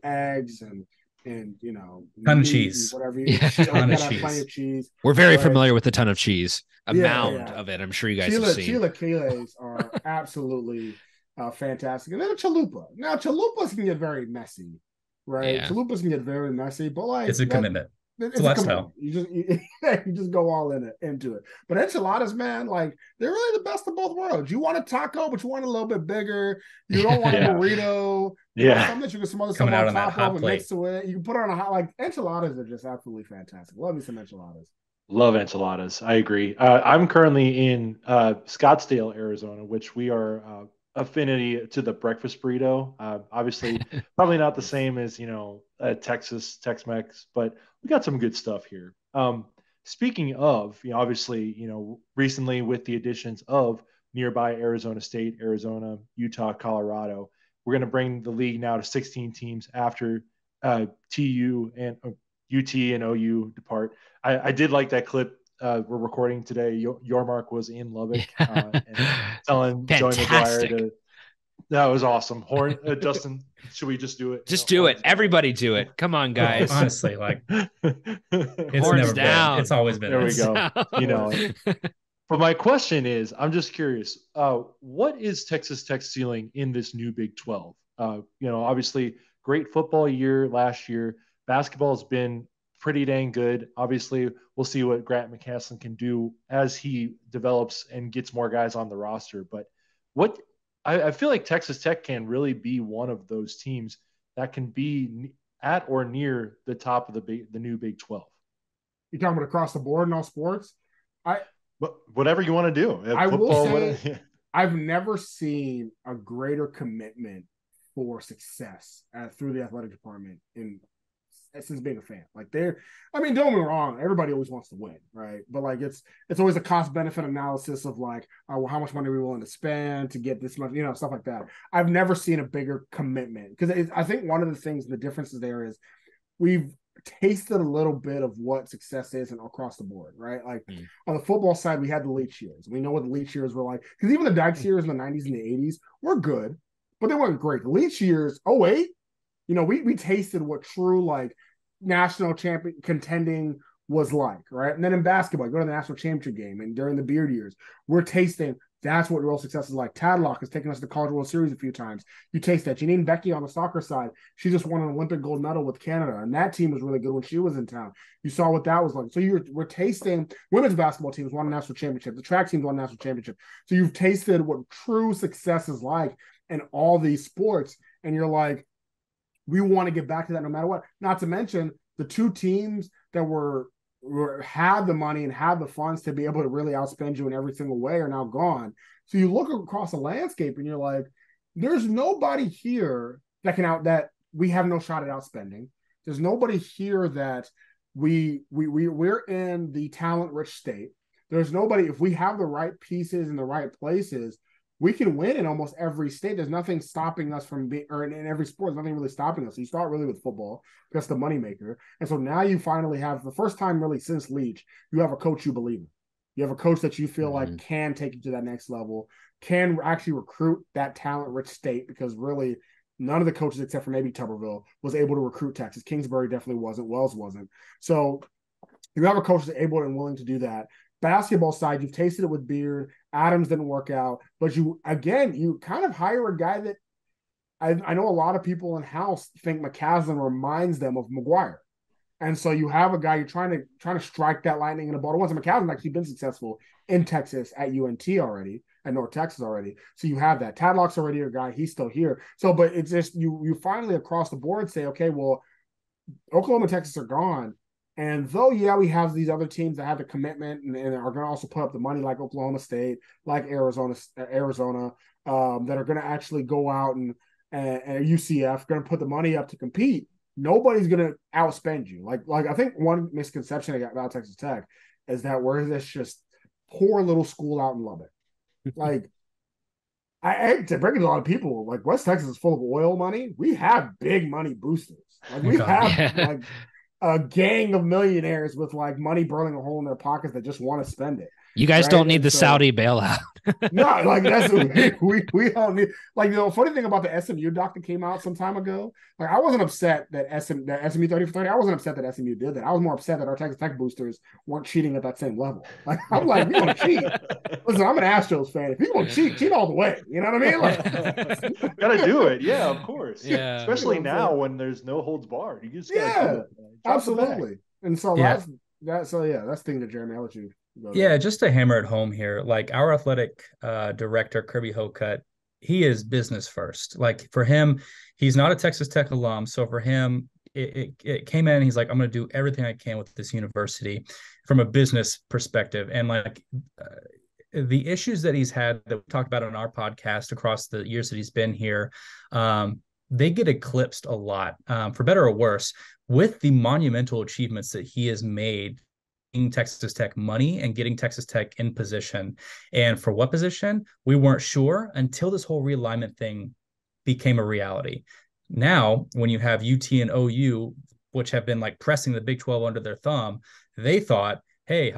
eggs and ton of cheese, whatever. Ton of cheese. Plenty of cheese. We're very familiar with the ton of cheese. Mound of it. I'm sure you guys have seen. Chilaquiles are absolutely fantastic. And then a chalupa. Now chalupas can get very messy, right? Yeah. Chalupas can get very messy, but like it's a commitment. It's a lifestyle. You just go all into it. But enchiladas, man, like they're really the best of both worlds. You want a taco, but you want it a little bit bigger. You don't want a burrito. Something that you can smother something on top of and mix to it. You can put it on a hot, like enchiladas are just absolutely fantastic. Love me some enchiladas. Love enchiladas. I agree. I'm currently in Scottsdale, Arizona, which we are affinity to the breakfast burrito. Obviously, probably not the same as Texas Tex-Mex, but we got some good stuff here. Speaking of, obviously, recently with the additions of nearby Arizona State, Arizona, Utah, Colorado, we're going to bring the league now to 16 teams after TU and UT and OU depart. I did like that clip. We're recording today. Yormark was in Lubbock and telling Joey McGuire to. That was awesome. Justin, should we just do it? Just do it. Everybody do it. Come on, guys. Honestly, like it's horns never down. Been. It's always been. There we go. But my question is, I'm just curious. What is Texas Tech's ceiling in this new Big 12? Obviously, great football year last year. Basketball has been pretty dang good. Obviously, we'll see what Grant McCasland can do as he develops and gets more guys on the roster. But I feel like Texas Tech can really be one of those teams that can be at or near the top of the new Big 12. You're talking about across the board in all sports? But whatever you want to do. I will say I've never seen a greater commitment for success through the athletic department since being a fan. Like don't get me wrong, everybody always wants to win, right? But like it's always a cost benefit analysis of like, how much money are we willing to spend to get this much, stuff like that. I've never seen a bigger commitment because I think one of the things, the differences there is we've tasted a little bit of what success is and across the board, right? Like on the football side, we had the Leach years. We know what the Leach years were like because even the Dykes years in the 90s and the 80s were good, but they weren't great. The Leach years, 08, we tasted what true like national champion contending was like, right? And then in basketball, you go to the national championship game, and during the Beard years, we're tasting that's what real success is like. Tadlock has taken us to the College World Series a few times. You taste that. Janine Becky on the soccer side, she just won an Olympic gold medal with Canada, and that team was really good when she was in town. You saw what that was like. So we're tasting women's basketball teams won a national championship. The track teams won a national championship. So you've tasted what true success is like in all these sports, and you're like, we want to get back to that no matter what. Not to mention the two teams that had the money and had the funds to be able to really outspend you in every single way are now gone. So you look across the landscape and you're like, there's nobody here that we have no shot at outspending. There's nobody here that we're in the talent-rich state. There's nobody, if we have the right pieces in the right places, we can win in almost every state. There's nothing stopping us from being, or in every sport, there's nothing really stopping us. So you start really with football. That's the moneymaker. And so now you finally have, the first time really since Leach, you have a coach you believe in. You have a coach that you feel like can take you to that next level, can actually recruit that talent-rich state, because really none of the coaches, except for maybe Tuberville, was able to recruit Texas. Kingsbury definitely wasn't. Wells wasn't. So you have a coach that's able and willing to do that. Basketball side, you've tasted it with Beard. Adams didn't work out, but you kind of hire a guy that I know a lot of people in house think McCaslin reminds them of McGuire. And so you have a guy, you're trying to strike that lightning in the ball. Once McCaslin actually been successful in Texas at UNT already, at North Texas already. So you have that. Tadlock's already a guy, he's still here. So, but it's just you finally across the board say, okay, well, Oklahoma and Texas are gone. And though, yeah, we have these other teams that have the commitment and are going to also put up the money, like Oklahoma State, like Arizona, that are going to actually go out and UCF going to put the money up to compete. Nobody's going to outspend you. Like I think one misconception I got about Texas Tech is that we're this just poor little school out in Lubbock. Like, I hate to bring it to a lot of people. Like, West Texas is full of oil money. We have big money boosters. Like, we have like a gang of millionaires with like money burning a hole in their pockets that just want to spend it. You guys don't need the Saudi bailout. No, like that's we don't need. Like, the funny thing about the SMU doc that came out some time ago, like I wasn't upset that SMU 30 for 30. I wasn't upset that SMU did that. I was more upset that our Texas Tech boosters weren't cheating at that same level. Like, I'm like, we want to cheat. Listen, I'm an Astros fan. If you want to cheat all the way. You know what I mean? Like, gotta do it. Yeah, of course. Yeah. Especially now when there's no holds barred. You just gotta do it. Absolutely. And so that's the thing that Jeremy, I'll let you. Yeah, just to hammer it home here, like our athletic director, Kirby Hocutt, he is business first. Like for him, he's not a Texas Tech alum. So for him, it came in and he's like, I'm going to do everything I can with this university from a business perspective. And like the issues that he's had that we talked about on our podcast across the years that he's been here, they get eclipsed a lot, for better or worse, with the monumental achievements that he has made Texas Tech money and getting Texas Tech in position. And for what position, we weren't sure until this whole realignment thing became a reality. Now, when you have UT and OU, which have been like pressing the Big 12 under their thumb, they thought, hey,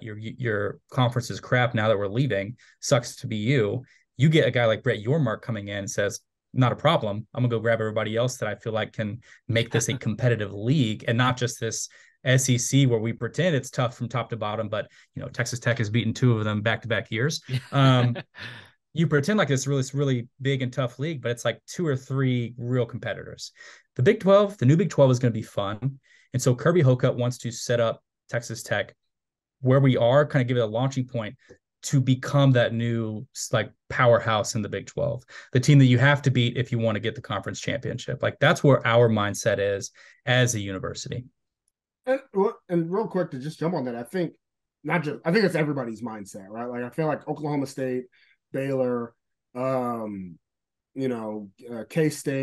your conference is crap now that we're leaving. Sucks to be you. You get a guy like Brett Yormark coming in and says, not a problem. I'm going to go grab everybody else that I feel like can make this a competitive league and not just this SEC where we pretend it's tough from top to bottom, but Texas Tech has beaten two of them back-to-back years. You pretend like it's really big and tough league, but it's like two or three real competitors. The Big 12, the new Big 12 is going to be fun. And so Kirby Hocutt wants to set up Texas Tech where we are, kind of give it a launching point to become that new like powerhouse in the Big 12, the team that you have to beat if you want to get the conference championship. Like that's where our mindset is as a university. And real quick to just jump on that, I think it's everybody's mindset, right? Like I feel like Oklahoma State, Baylor, K-State,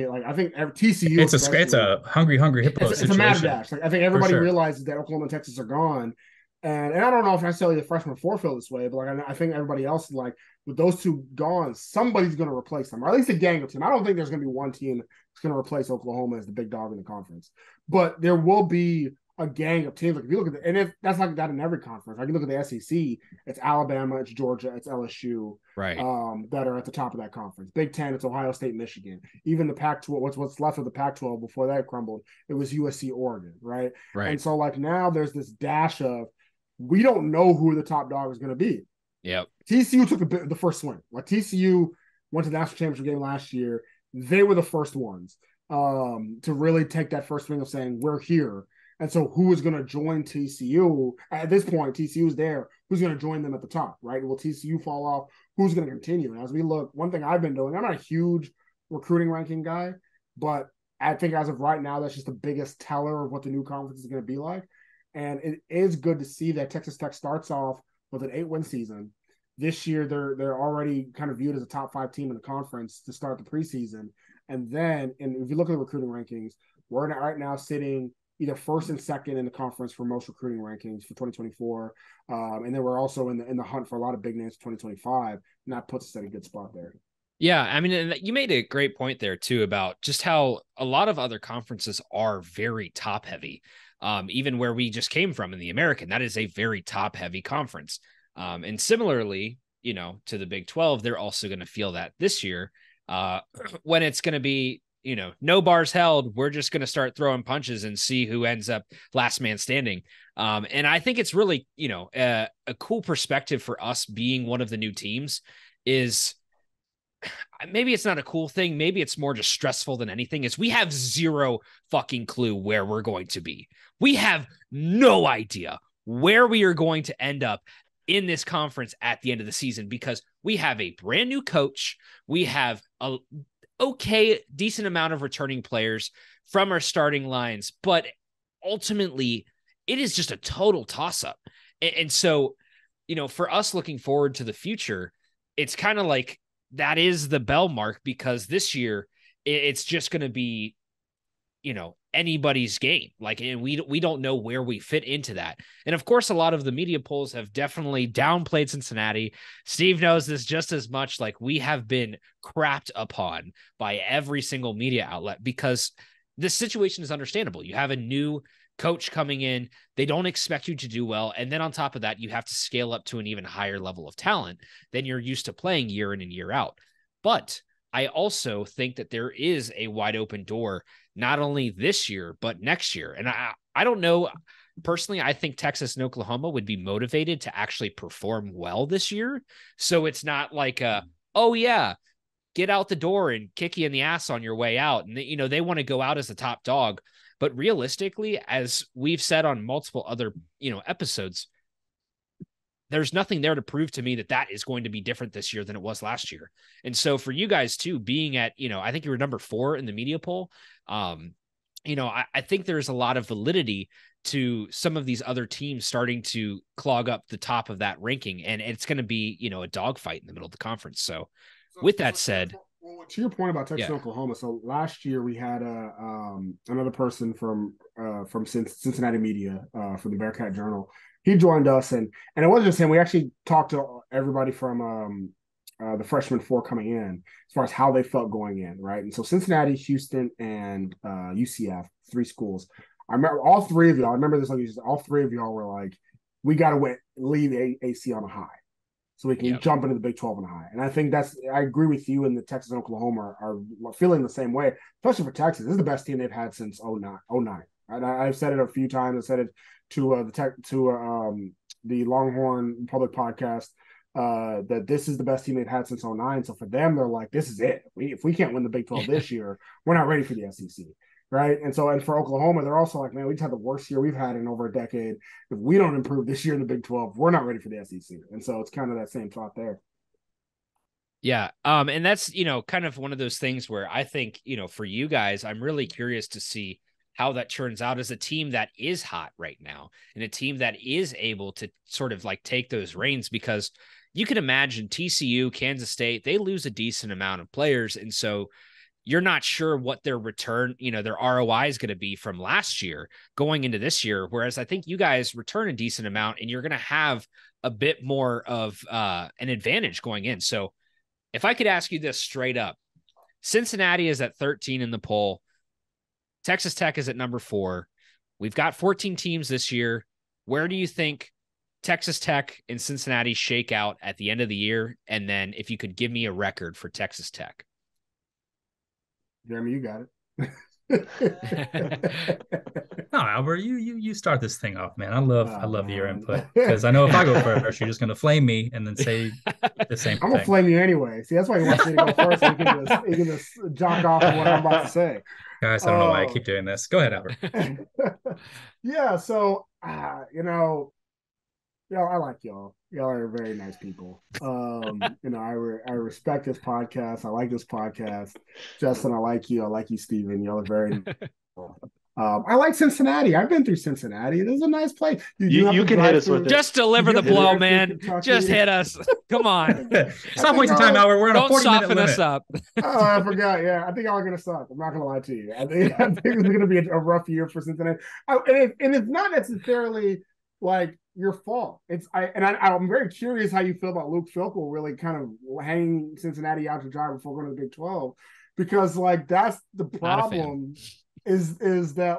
like I think TCU. It's a hungry hippo situation. It's a mad dash. Like I think everybody realizes that Oklahoma and Texas are gone, and I don't know if necessarily the freshman four feel this way, but like I think everybody else, like with those two gone, somebody's going to replace them, or at least a gang of team. I don't think there's going to be one team that's going to replace Oklahoma as the big dog in the conference, but there will be a gang of teams. Like if you look at that's like that in every conference. Like you look at the SEC, it's Alabama, it's Georgia, it's LSU, right? That are at the top of that conference. Big Ten, it's Ohio State, Michigan. Even the Pac-12, what's left of the Pac-12 before that crumbled, it was USC, Oregon, right? And so like now there's this dash of we don't know who the top dog is going to be. Yep. TCU took the first swing. Like TCU went to the national championship game last year. They were the first ones to really take that first swing of saying we're here. And so who is going to join TCU? At this point, TCU's there. Who's going to join them at the top, right? Will TCU fall off? Who's going to continue? And as we look, one thing I've been doing, I'm not a huge recruiting ranking guy, but I think as of right now, that's just the biggest teller of what the new conference is going to be like. And it is good to see that Texas Tech starts off with an 8-win season. This year, they're already kind of viewed as a top 5 team in the conference to start the preseason. And then, if you look at the recruiting rankings, we're right now sitting either first and second in the conference for most recruiting rankings for 2024. And then we're also in the hunt for a lot of big names for 2025. And that puts us at a good spot there. Yeah. I mean, you made a great point there too, about just how a lot of other conferences are very top heavy. Even where we just came from in the American, that is a very top heavy conference. And similarly, to the Big 12, they're also going to feel that this year when it's going to be, no bars held. We're just going to start throwing punches and see who ends up last man standing. And I think it's really, a cool perspective for us being one of the new teams is maybe it's not a cool thing. Maybe it's more just stressful than anything, is we have zero fucking clue where we're going to be. We have no idea where we are going to end up in this conference at the end of the season, because we have a brand new coach. We have a decent amount of returning players from our starting lines, but ultimately it is just a total toss-up. And so, for us looking forward to the future, it's kind of like that is the bell mark, because this year it's just going to be, anybody's game. And we don't know where we fit into that. And of course, a lot of the media polls have definitely downplayed Cincinnati. Steve knows this just as much. We have been crapped upon by every single media outlet, because this situation is understandable. You have a new coach coming in. They don't expect you to do well. And then on top of that, you have to scale up to an even higher level of talent than you're used to playing year in and year out. But I also think that there is a wide open door, not only this year, but next year. And I don't know. Personally, I think Texas and Oklahoma would be motivated to actually perform well this year. So it's not like, oh yeah, get out the door and kick you in the ass on your way out. And they want to go out as the top dog. But realistically, as we've said on multiple other, episodes, there's nothing there to prove to me that is going to be different this year than it was last year. And so for you guys too, being at, I think you were number 4 in the media poll. I think there's a lot of validity to some of these other teams starting to clog up the top of that ranking. And it's going to be, a dogfight in the middle of the conference. So with that said, to your point about Texas and Oklahoma, so last year we had another person from Cincinnati media, from the Bearcat Journal. He joined us, and it wasn't just him. We actually talked to everybody from the freshman 4 coming in as far as how they felt going in, right? And so Cincinnati, Houston, and UCF, 3 schools. I remember all 3 of y'all. I remember this. All 3 of y'all were like, "We got to leave AC on a high, so we can jump into the Big 12 on a high." And I think I agree with you. And the Texas and Oklahoma are feeling the same way, especially for Texas. This is the best team they've had since 09. And I've said it a few times. I said it to the Longhorn Public Podcast, that this is the best team they've had since 09. So for them, they're like, this is it. If we can't win the Big 12 this year, we're not ready for the SEC. Right. And for Oklahoma, they're also like, man, we just had the worst year we've had in over a decade. If we don't improve this year in the Big 12, we're not ready for the SEC. And so it's kind of that same thought there. Yeah. And that's, kind of one of those things where I think, for you guys, I'm really curious to see how that turns out as a team that is hot right now and a team that is able to sort of take those reins, because you can imagine TCU, Kansas State, they lose a decent amount of players. And so you're not sure what their return, their ROI is going to be from last year going into this year. Whereas I think you guys return a decent amount and you're going to have a bit more of an advantage going in. So if I could ask you this straight up, Cincinnati is at 13 in the poll. Texas Tech is at number 4. We've got 14 teams this year. Where do you think Texas Tech and Cincinnati shake out at the end of the year? And then if you could give me a record for Texas Tech. Jeremy, you got it. No, Albert, you start this thing off, man. I love your input, because I know if I go first, you're just going to flame me and then say the same thing. I'm going to flame you anyway. See, that's why you want me to go first. You can just jock off on what I'm about to say. Guys, I don't know why I keep doing this. Go ahead, Albert. Yeah, so, I like y'all. Y'all are very nice people. I respect this podcast. I like this podcast. Justin, I like you. I like you, Steven. Y'all are very I like Cincinnati. I've been through Cincinnati. This is a nice place. You can hit us with it. Just deliver the blow, man. Just hit us. Come on. Stop wasting time, Albert. We're on a 40-minute limit. Don't soften us up. Oh, I forgot. Yeah, I think y'all are going to suck. I'm not going to lie to you. I think it's going to be a rough year for Cincinnati. And it's not necessarily like your fault. I'm very curious how you feel about Luke Fickell really kind of hanging Cincinnati out to dry before going to the Big 12, because that's the problem. Is that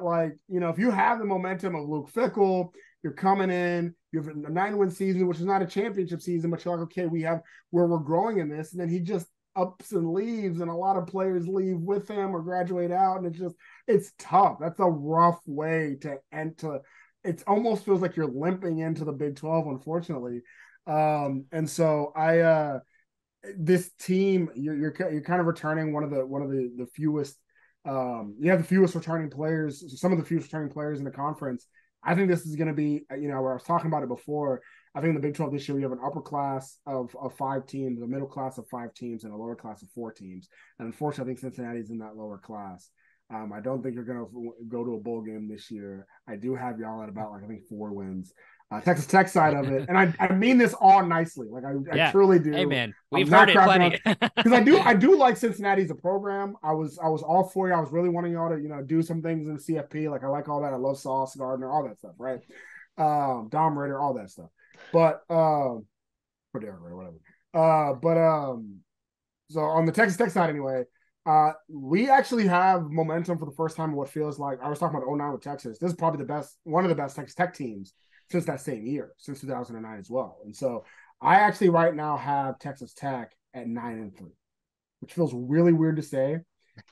if you have the momentum of Luke Fickell, you're coming in, you have a 9-win season, which is not a championship season, but you're like, okay, we have where we're growing in this, and then he just ups and leaves, and a lot of players leave with him or graduate out, and it's tough. That's a rough way to enter. It almost feels like you're limping into the Big 12, unfortunately. And so this team, you're kind of returning one of the fewest. You have the fewest returning players, some of the fewest returning players in the conference. I think this is going to be, where I was talking about it before. I think in the Big 12 this year, we have an upper class of 5 teams, a middle class of 5 teams, and a lower class of 4 teams. And unfortunately, I think Cincinnati's in that lower class. I don't think you're going to go to a bowl game this year. I do have y'all at about, I think 4 wins. Texas Tech side of it, and I mean this all nicely. Like I truly do. Hey man, we've heard it plenty. Because I do like Cincinnati as a program. I was all for you. I was really wanting y'all to do some things in the CFP. Like I like all that. I love Sauce Gardner, all that stuff, right? Dom Ritter, all that stuff. But or Derek Ritter, whatever. So on the Texas Tech side anyway, we actually have momentum for the first time in what feels like, I was talking about 09 with Texas. This is probably one of the best Texas Tech teams since that same year, since 2009 as well. And so I actually right now have Texas Tech at 9-3, which feels really weird to say.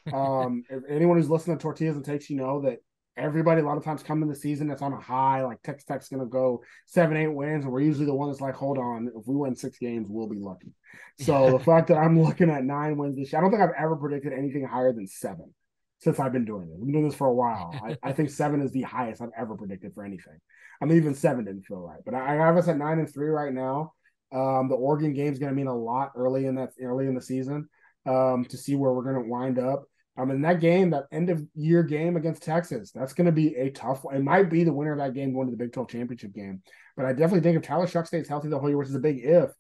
If anyone who's listening to Tortillas and Takes, that everybody a lot of times come in the season that's on a high, like Texas Tech's going to go 7-8 wins, and we're usually the one that's like, hold on, if we win 6 games, we'll be lucky. So the fact that I'm looking at 9 wins this year, I don't think I've ever predicted anything higher than 7 since I've been doing it. I've been doing this for a while. I think 7 is the highest I've ever predicted for anything. I mean, even 7 didn't feel right, but I have us at 9-3 right now. The Oregon game is going to mean a lot early in the season to see where we're going to wind up. In that game, that end of year game against Texas, that's going to be a tough one. It might be the winner of that game going to the Big 12 championship game. But I definitely think if Tyler Shuck stays healthy the whole year, which is a big if,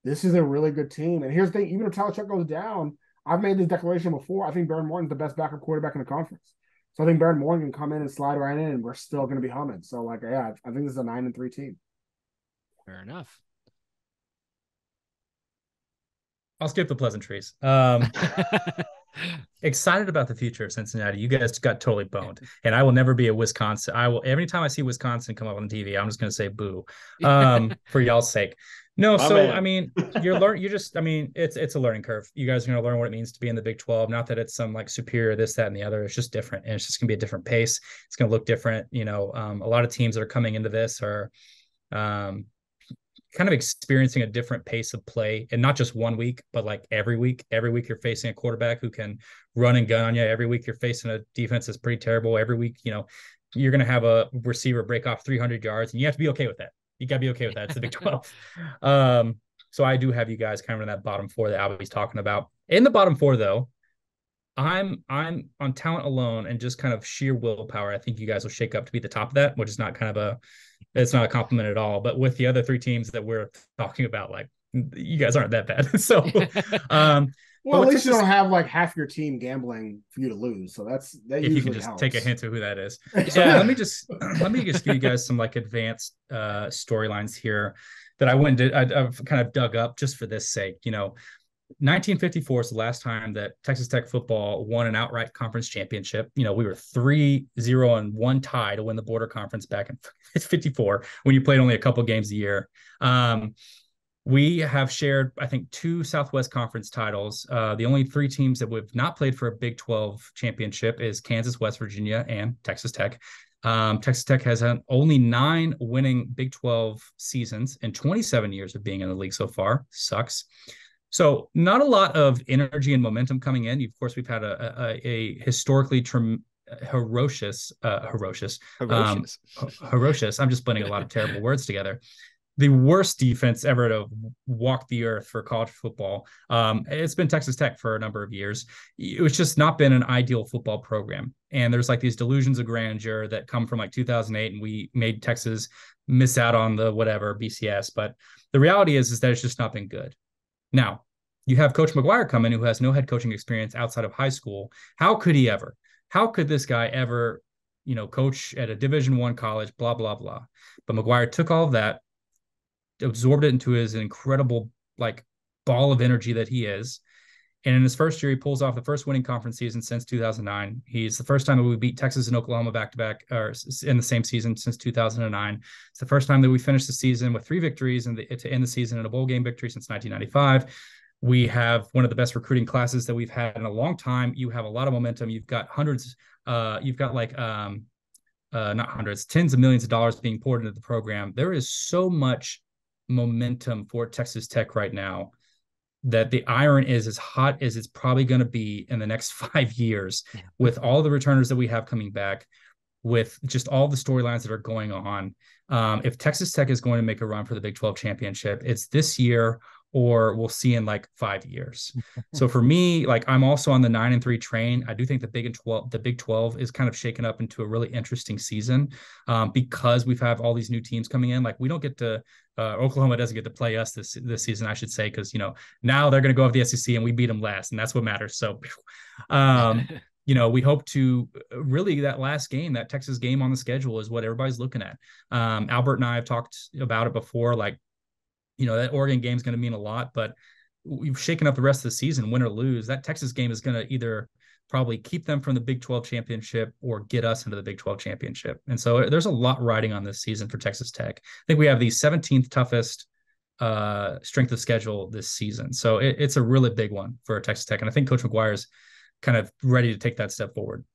this is a really good team. And here's the thing, even if Tyler Shuck goes down, I've made this declaration before. I think Baron Morton's the best backup quarterback in the conference. So I think Baron Morton can come in and slide right in, and we're still going to be humming. So, I think this is a 9-3 team. Fair enough. I'll skip the pleasantries. Excited about the future of Cincinnati. You guys got totally boned, and I will never be a Wisconsin. Every time I see Wisconsin come up on TV, I'm just going to say boo, for y'all's sake. No, it's a learning curve. You guys are going to learn what it means to be in the Big 12. Not that it's some like superior this, that, and the other. It's just different, and it's just going to be a different pace. It's going to look different. A lot of teams that are coming into this are kind of experiencing a different pace of play, and not just one week, but like every week. Every week you're facing a quarterback who can run and gun on you. Every week you're facing a defense that's pretty terrible. Every week, you're going to have a receiver break off 300 yards, and you have to be okay with that. You got to be okay with that. It's the Big 12. So I do have you guys kind of in that bottom 4 that Albie's talking about. In the bottom 4, though, I'm on talent alone and just kind of sheer willpower. I think you guys will shake up to be the top of that, which is not it's not a compliment at all. But with the other 3 teams that we're talking about, like, you guys aren't that bad. So, well, at least you don't have like half your team gambling for you to lose. So that if you can just helps. Take a hint of who that is. So let me just give you guys some like advanced storylines here that I've kind of dug up just for this sake. 1954 is the last time that Texas Tech football won an outright conference championship. We were 3-0-1 tie to win the Border Conference back in 54 when you played only a couple games a year. We have shared, I think, 2 Southwest Conference titles. The only 3 teams that we've not played for a Big 12 championship is Kansas, West Virginia, and Texas Tech. Texas Tech has had only 9 winning Big 12 seasons in 27 years of being in the league so far. Sucks. So not a lot of energy and momentum coming in. Of course, we've had a historically ferocious. I'm just blending a lot of terrible words together. The worst defense ever to walk the earth for college football. It's been Texas Tech for a number of years. It's just not been an ideal football program. And there's like these delusions of grandeur that come from like 2008, and we made Texas miss out on the whatever BCS. But the reality is that it's just not been good. Now, you have Coach McGuire come in, who has no head coaching experience outside of high school. How could he ever? How could this guy ever, coach at a Division I college, blah, blah, blah. But McGuire took all of that, absorbed it into his incredible, like, ball of energy that he is. And in his first year, he pulls off the first winning conference season since 2009. He's the first time that we beat Texas and Oklahoma back-to-back, or in the same season since 2009. It's the first time that we finished the season with 3 victories to end the season in a bowl game victory since 1995. We have one of the best recruiting classes that we've had in a long time. You have a lot of momentum. You've got hundreds. You've got not hundreds, tens of millions of dollars being poured into the program. There is so much momentum for Texas Tech right now. that the iron is as hot as it's probably going to be in the next 5 years with all the returners that we have coming back, with just all the storylines that are going on. If Texas Tech is going to make a run for the Big 12 championship, it's this year or we'll see in like 5 years. So for me, like I'm also on the 9-3 train. I do think the Big 12 is kind of shaken up into a really interesting season because we've had all these new teams coming in. Like we don't get to Oklahoma doesn't get to play us this season, I should say, because now they're going to go up the SEC and we beat them last, and that's what matters. So we hope to really that last game, that Texas game on the schedule is what everybody's looking at. Albert and I have talked about it before, like, that Oregon game is going to mean a lot, but we've shaken up the rest of the season, win or lose. That Texas game is going to either probably keep them from the Big 12 championship or get us into the Big 12 championship. And so there's a lot riding on this season for Texas Tech. I think we have the 17th toughest strength of schedule this season. So it's a really big one for Texas Tech. And I think Coach McGuire's kind of ready to take that step forward.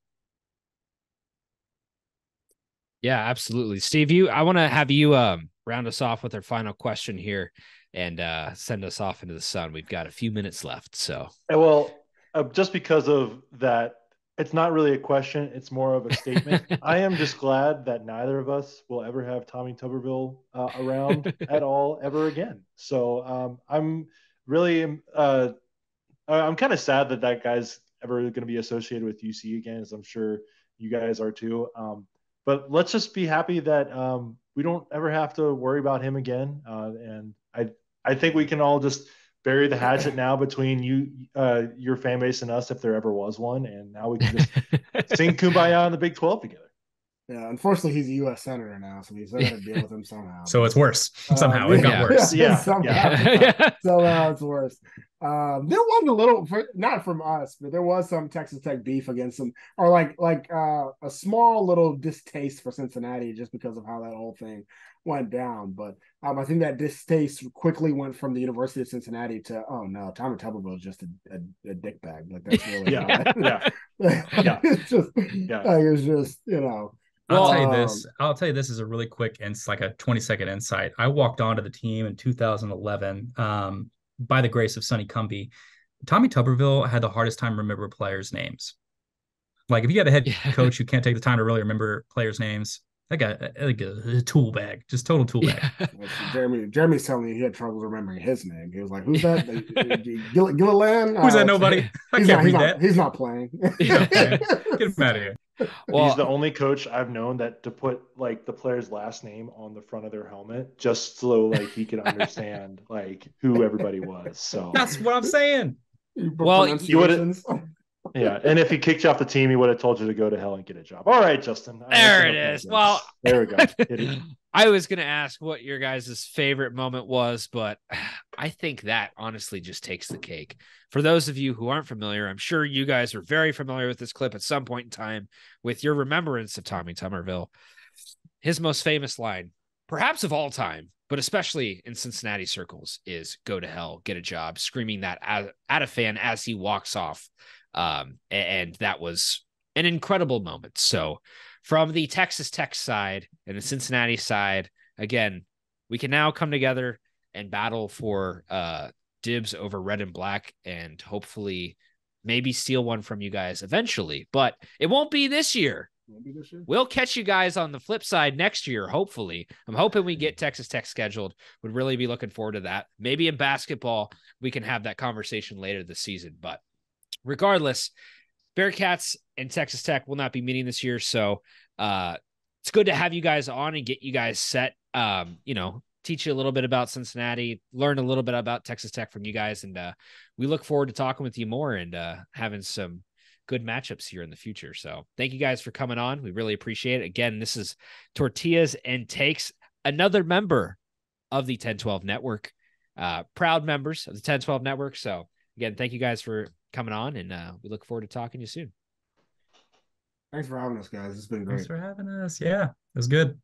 Yeah, absolutely. Steve, I want to have you round us off with our final question here and send us off into the sun. We've got a few minutes left. So, well, just because of that, it's not really a question. It's more of a statement. I am just glad that neither of us will ever have Tommy Tuberville around at all ever again. So I'm really I'm kind of sad that guy's ever going to be associated with UC again, as I'm sure you guys are too. But let's just be happy that we don't ever have to worry about him again. And I think we can all just bury the hatchet now between your fan base and us, if there ever was one. And now we can just sing Kumbaya in the Big 12 together. Yeah, unfortunately, he's a U.S. senator now, so we still got to deal with him somehow. So it's worse. Somehow it got worse. Somehow it's worse. There was a little, not from us, but there was some Texas Tech beef against them, or like a small little distaste for Cincinnati just because of how that whole thing went down. But I think that distaste quickly went from the University of Cincinnati to, oh no, Tommy Tuberville is just a dick bag. Like that's really it's just I'll tell you this. I'll tell you this is a really quick and it's like a 20-second insight. I walked onto the team in 2011 by the grace of Sonny Cumbie. Tommy Tuberville had the hardest time remembering players' names. Like if you got a head coach who can't take the time to really remember players' names, that guy like a tool bag, just total tool bag. Jeremy's telling me he had trouble remembering his name. He was like, "Who's that? Gilliland? Who's that? Nobody. I can't read that. He's not playing. Get him out of here." Well, he's the only coach I've known that to put like the player's last name on the front of their helmet just so like he could understand like who everybody was. So that's what I'm saying. Well, you would. Yeah, and if he kicked you off the team, he would have told you to go to hell and get a job. All right, Justin. There it is. Well, there we go. I was going to ask what your guys' favorite moment was, but I think that honestly just takes the cake. For those of you who aren't familiar, I'm sure you guys are very familiar with this clip at some point in time with your remembrance of Tommy Tuberville. His most famous line, perhaps of all time, but especially in Cincinnati circles, is "Go to hell, get a job," screaming that at a fan as he walks off. And that was an incredible moment. So from the Texas Tech side and the Cincinnati side, again, we can now come together and battle for dibs over red and black and hopefully maybe steal one from you guys eventually, but it won't be this year. We'll catch you guys on the flip side next year, hopefully. I'm hoping we get Texas Tech scheduled. Would really be looking forward to that. Maybe in basketball, we can have that conversation later this season, but regardless, Bearcats and Texas Tech will not be meeting this year. So it's good to have you guys on and get you guys set, teach you a little bit about Cincinnati, learn a little bit about Texas Tech from you guys. And we look forward to talking with you more and having some good matchups here in the future. So thank you guys for coming on. We really appreciate it. Again, this is Tortillas and Takes, another member of the 1012 Network, proud members of the 1012 Network. So again, thank you guys for coming on, and we look forward to talking to you soon. Thanks for having us, guys. It's been great. Thanks for having us. Yeah, it was good.